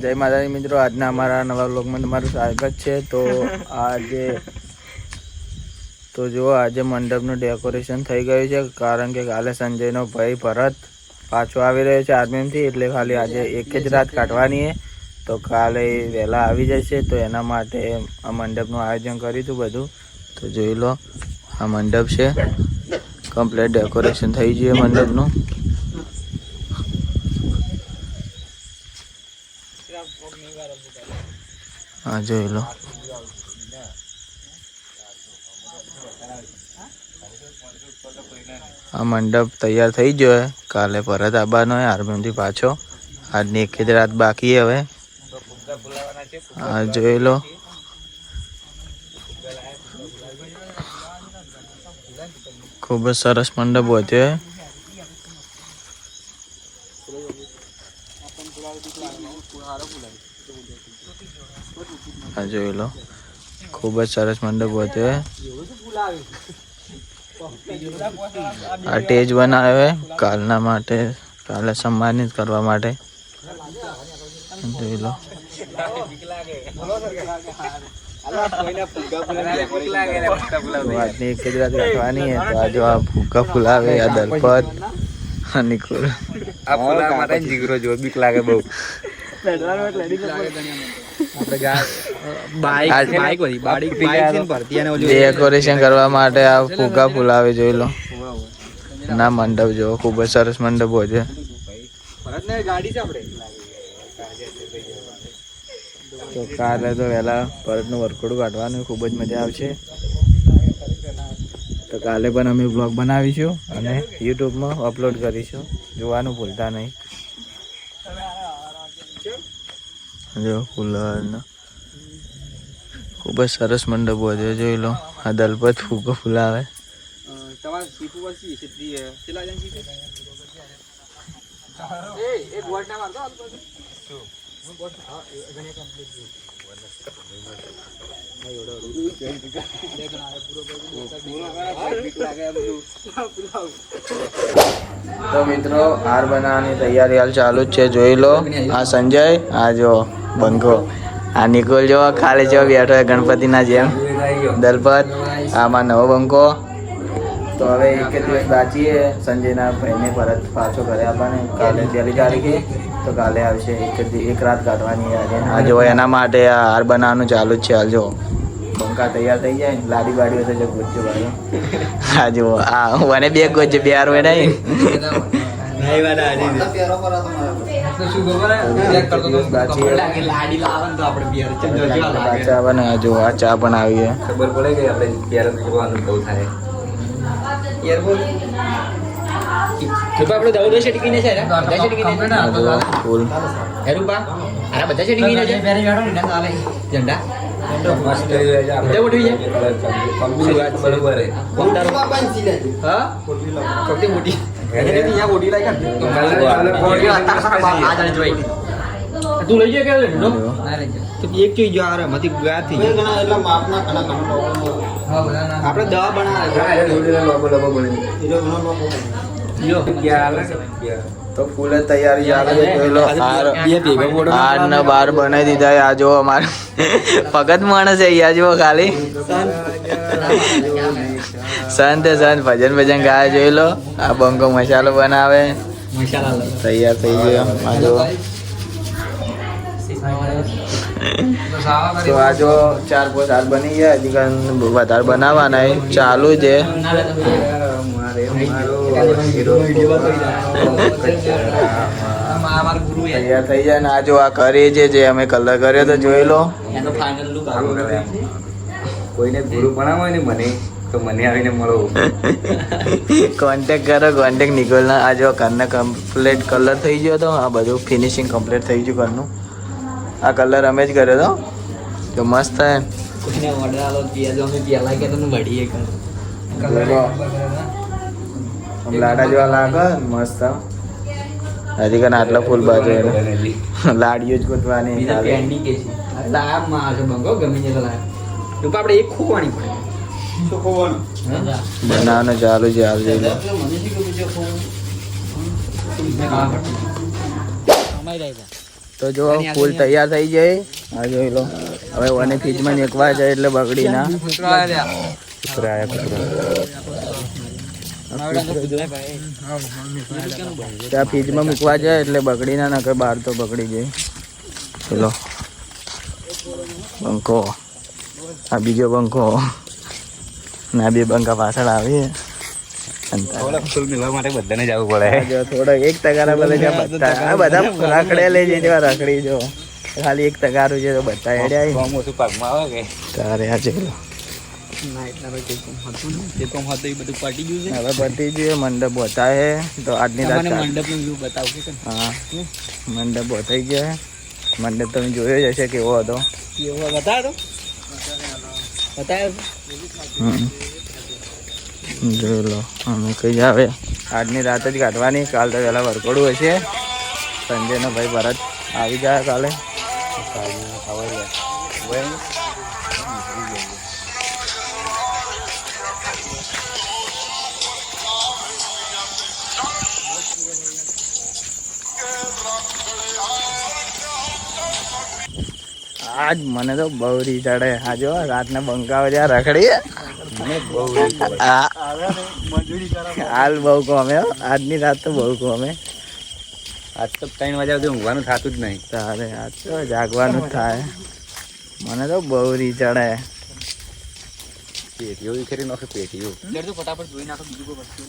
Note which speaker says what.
Speaker 1: જય માતાજી મિત્રો, આજના અમારા નવા વ્લોગમાં તમારું સ્વાગત છે. તો જુઓ, આજે મંડપનું ડેકોરેશન થઈ ગયું છે, કારણ કે કાલે સંજયનો ભાઈ ભરત પાછો આવી રહ્યો છે આર્મીથી, એટલે ખાલી આજે એક જ રાત કાઢવાની છે. તો કાલે વહેલા આવી જશે, તો એના માટે આ મંડપનું આયોજન કર્યું હતું બધું. તો જોઈ લો, આ મંડપ છે, કમ્પ્લીટ ડેકોરેશન થઈ ગયું મંડપનું. હા જોઈ લો, આ મંડપ તૈયાર થઈ ગયો. કાલે પરત આવવાનો હોય આર્મીથી પાછો. આજની એક જ રાત બાકી હવે. હા જોઈ લો, ખૂબ જ સરસ મંડપ વધ્યો. આ જોઈ લો, ખૂબ જ સરસ મંડપ વધ્યો. આ સ્ટેજ બનાવ્યો કાલના માટે, કાલે સન્માનિત કરવા માટે. જોઈ લો, આજની એક જ રાત રાખવાની છે. તો આજે આ ફુગ્ગા ફુલાવે, આ દલપત નિકુલ, આ ફુલા માટે જીગરો જો બીક લાગે બહુ. ડેકોરેશન કરવા માટે આ ફુગ્ગા ફુલાવે. જોઈ લો, ના મંડપ જો ખૂબ જ સરસ મંડપ હોય છે. તો કાલે તો વહેલા ભરતનું વરખોડું કાઢવાનું, ખૂબ જ મજા આવશે. તો કાલે પણ અમે બ્લોગ બનાવીશું અને યુટ્યુબમાં અપલોડ કરીશું, જોવાનું ભૂલતા નહીં. જો ફૂલનો ખૂબ જ સરસ મંડપ હોય. જોઈ લો, આ દલપત ફૂગો ફૂલાવે. તો મિત્રો, હાર બનાવવાની તૈયારી હાલ ચાલુ જ છે. જોઈ લો, આ સંજય, આ જો બંકો, આ નિકોલ જો ખાલી જો બેઠો ગણપતિના જેમ. દલપત, આમાં નવો બંકો. તો હવે એક જ દિવસ બાકી છે સંજયના ભાઈને પરત પાછો ઘરે આવવાને. કાલે 1 તારીખે, તો કાલે આવશે. એક રાત કાઢવાની આજે. આ જો એના માટે આ હાર બનાવવાનું ચાલુ જ છે. હાલ જો બંકા તૈયાર થઈ જાય, લાડી બાડી હોય તો જો ગોચો ભાઈ. હા જુઓ, આ મને 2 ગોચો, 2 હાર હોય નહીં. જો આ ચા પણ આવી ખબર પડે કે આપણે બહુ થાય. તું લઈ જાય એક જોઈ જો માંથી ગાયબ થઈ જાય. આપણે દવા બનાવે તો ફૂલ તૈયારી ચાલે છે. જોઈ લો, 8 ને 12 બનાવી દીધા. આ જો અમારે ભગત માણસ છે. અહીંયા જુઓ ખાલી સંત ભજન ભજન ગાય. જોઈ લો, આ બંકો મસાલો બનાવે, તૈયાર થઈ ગયો. આ જો તો આ જો 4-5 હાર બની ગયા. હજી વધારે બનાવવાના ચાલુ છે. તૈયાર થઈ જાય ને. આ જો આ કરીએ છે, જે અમે કલર કર્યો તો જોઈ લો. કોઈને ગુરુ બનાવો ને મને, તો મને આવીને મળો. કોન્ટેક કરો, કોન્ટેક નિકોલના. આ જો ઘરના કમ્પ્લીટ કલર થઈ ગયો તો. આ બધું ફિનિશિંગ કમ્પ્લીટ થઈ ગયું ઘરનું. આ કલર અમે જ કર્યો તો, તો મસ્ત થાય. કોઈને ઓર્ડર આલો દિયા, અમે પેલા કે તને વડીએ કર લાડા જેવા લાગે મસ્ત. હજી કને આટલા ફૂલ બાજુ લાડીઓ જ ગોતવાની. આપણે એક ખોવાની પડે. બનાવવાનું ચાલુ છે. હાલ જઈ લો. તો જો ફૂલ તૈયાર થઈ જાય. આ જોઈ લો. હવે ઓને ફ્રીજમાં નીકળવા જાય એટલે બગડી ના. ત્યાં ફ્રીજમાં મૂકવા જાય એટલે બગડી ના નકર બહાર તો બગડી જાય. ચલો બંકો, આ બીજો બંકો ના, બે બંકા પાછળ આવી. થોડોક 1 તગારા બધા રખડે લઈ જઈ જેવા રખડી જો. ખાલી 1 તગારું છે તો બધા હેડ્યા તારે. આ ચલો હવે પતી ગયું. મંડપ બતાવે તો આજની રાત હા મંડપ બતાવી ગયા. મંડપ તમે જોયો જ હશે કેવો હતો. જોઈ લો. અમે કઈ આવે આજની રાત જ કાઢવાની. કાલ તો વહેલા વરઘોડું હશે. સંજયનો ભાઈ ભરત આવી જાય કાલે. આજ મને તો બહુ રી ચડે. આ જો રાતના બંકાઓ જ્યાં રખડી હાલ બહુ ગમે. આજની રાત તો બહુ ગમે. આજ તો 3 વાગ્યા સુધી ઊંઘવાનું થતું જ નહીં. તારે આજ તો જાગવાનું જ થાય. મને તો બહુ રી ચડે. પેટીઓ ખરી નાખે. પેટીઓ ફટાફટ જોઈ નાખો. બીજું કોઈ વસ્તુ